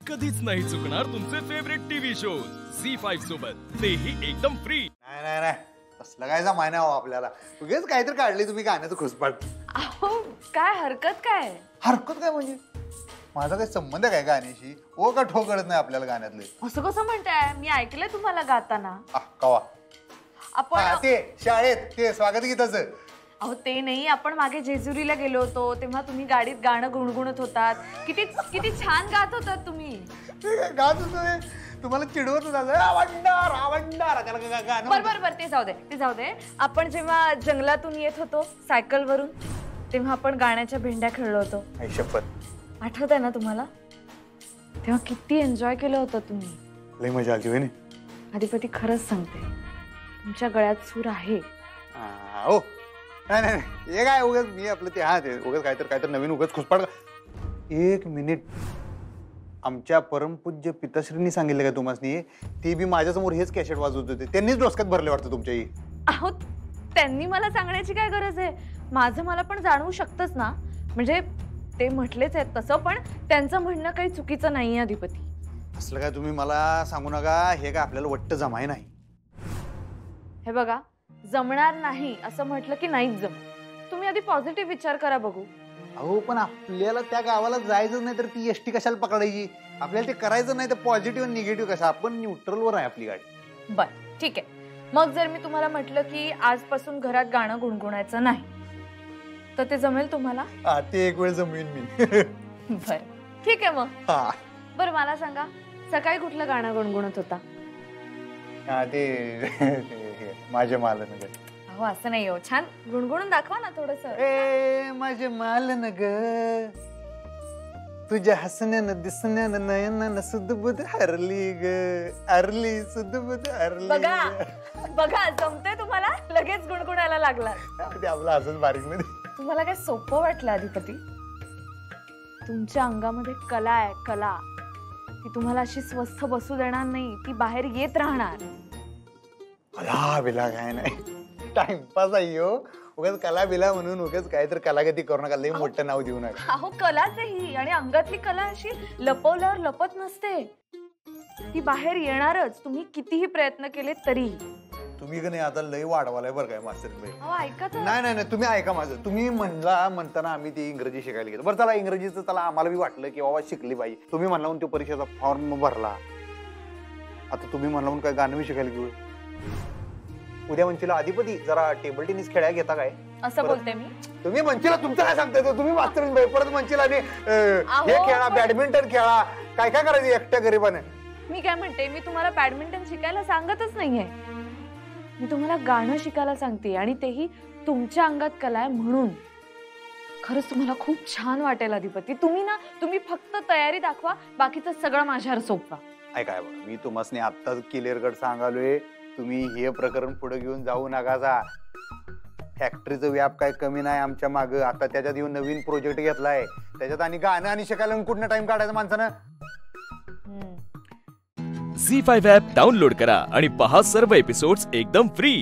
कधीच नाही चुकणार तुमचे फेवरेट टीव्ही शोज झी5 सोबत, तेही एकदम फ्री। नाही नाही नाही असलं काय जमाना हो आपल्याला, उगेच काहीतरी काढली तुम्ही गाण्याचं खुसपाट। अहो काय हरकत काय? हरकत काय म्हणजे माझा काही संबंध काय गाण्याशी? ओ का ठो कळत नाही आपल्याला गाण्यातले? असं कसं म्हणताय? मी ऐकलंय तुम्हाला गाताना। कवा? आपण ते शाळेत ते स्वागत गीताचं। अहो ते नाही, आपण मागे जेजुरीला गेलो होतो तेव्हा तुम्ही गाडीत गाणं गुणगुणत होतात। किती किती छान गात होतात तुम्ही। गात होतो तुम्हाला चिडवत होता आवडणार आवडणार गाणं। बरं ते जाऊ दे। आपण जेव्हा जंगलातून येत होतो सायकल वरून तेव्हा आपण गाण्याच्या भेंड्या खेळलो होतो। आई शपथ, आठवतंय ना तुम्हाला? तेव्हा किती एन्जॉय केलं होतं तुम्ही। लई मजा आली होय ना? अधिपती खरंच सांगते, तुमच्या गळ्यात सूर आहे। हो नाही नाही हे काय उगाच मी आपलं ते ते उगाच काहीतरी नवीन उगाच खुसपाट। एक मिनिट, आमच्या परमपूज्य पिताश्रींनी सांगितलं काय तुम्हाला? ती बी माझ्यासमोर हेच कॅसेट वाजवत होते, त्यांनीच डोसक्यात भरले वाटतं तुमच्या ही। अहो त्यांनी मला सांगण्याची काय गरज आहे? माझं मला पण जाणवू शकतच ना, म्हणजे ते म्हटलेच आहेत तसं, पण त्यांचं म्हणणं काही चुकीचं नाहीये अधिपती। असलं काय तुम्ही मला सांगू नका, हे काय आपल्याला वाटतं जमाय नाही। हे बघा, जमणार नाही असं म्हटलं की नाहीच जमत। तुम्ही आधी पॉझिटिव्ह विचार करा बघू। अहो पण आपल्याला त्या गावाला जायचं नाही तर ती एसटी कशाला पकडायची? आपल्याला ते करायचं नाही तर पॉझिटिव्ह आणि निगेटिव्ह कसं? आपण न्यूट्रलवर आहे आपली गाडी। बर ठीक आहे, मग जर मी तुम्हाला म्हटलं की आजपासून घरात गाणं गुणगुणायचं नाही तर ते जमेल तुम्हाला? ते एक वेळ जमवीन मी। बर ठीक आहे मग। बरं मला सांगा, सकाळी कुठलं गाणं गुणगुणत होता? ते माझे मालन ग। अहो असं नाही हो, छान गुणगुणून दाखवा ना थोडस। ए माझे मालन ग, तुझ्या हसण्यानं दिसण्यानं नयनानं सुद्धबुद्ध हरली ग, हरली सुद्धबुद्ध हरली। बघा जमतंय तुम्हाला, लगेच गुणगुणायला लागला। ते आपलं असंच बारीक मध्ये। तुम्हाला काय सोपं वाटलं अधिपती? तुमच्या अंगामध्ये कला आहे, कला। ती तुम्हाला अशी स्वस्थ बसू देणार नाही, ती बाहेर येत राहणार। कला बिला काय नाही, टाइमपास आहे हो। उगाच कला बिला म्हणून उगाच काहीतरी कलागती करू नका, लई मोठं नाव देऊ नका। अहो कलाच आहे ही, आणि अंगातली कला अशी लपवल्यावर लपत नसते, ती बाहेर येणारच, तुम्ही कितीही प्रयत्न केले तरी। तुम्ही का नाही आता लई वाढवालाय बरं काय मास्तर भाई? अहो ऐका तर। नाही तुम्ही ऐका माझं। तुम्ही म्हणताना आम्ही ती इंग्रजी शिकायला गेलो, बरं चला इंग्रजीचं चला आम्हाला बी वाटलं की बाबा शिकली पाहिजे। तुम्ही म्हणला म्हणून तो परीक्षेचा फॉर्म भरला, आता तुम्ही म्हणला म्हणून काय गाणं बी शिकायला घेऊ? उद्या म्हणशीला अधिपती जरा टेबल टेनिस खेळायला घेता काय? असं बोलते मी? तुम्ही म्हणशीला तुमचं काय सांगताय? तुम्ही मास्तर परत म्हणशीला आणि हे खेळा, बॅडमिंटन खेळा, काय काय करायचं एकट्या गरीबाने? मी काय म्हणते, मी तुम्हाला बॅडमिंटन शिकायला सांगतच नाहीये, मी तुम्हाला गाणं शिकायला सांगते, आणि तेही तुमच्या अंगात कला आहे म्हणून। खरंच तुम्हाला खूप छान वाटेल अधिपती। तुम्ही फक्त तयारी दाखवा, बाकीचं सगळं माझ्यावर सोपवा। ऐका बघा, मी तुम्हाला आत्ताच क्लिअर कट सांगालोय, तुम्ही हे प्रकरण पुढे घेऊन जाऊ नका। फॅक्टरीचं व्याप काय कमी नाही आमच्या माग, आता त्याच्यात येऊन नवीन प्रोजेक्ट घेतलाय, त्याच्यात आणि गाणं आणि शिकायला कुठनं टाइम काढायचा माणसानं? झी5 ॲप डाउनलोड करा आणि पहा सर्व एपिसोड्स एकदम फ्री।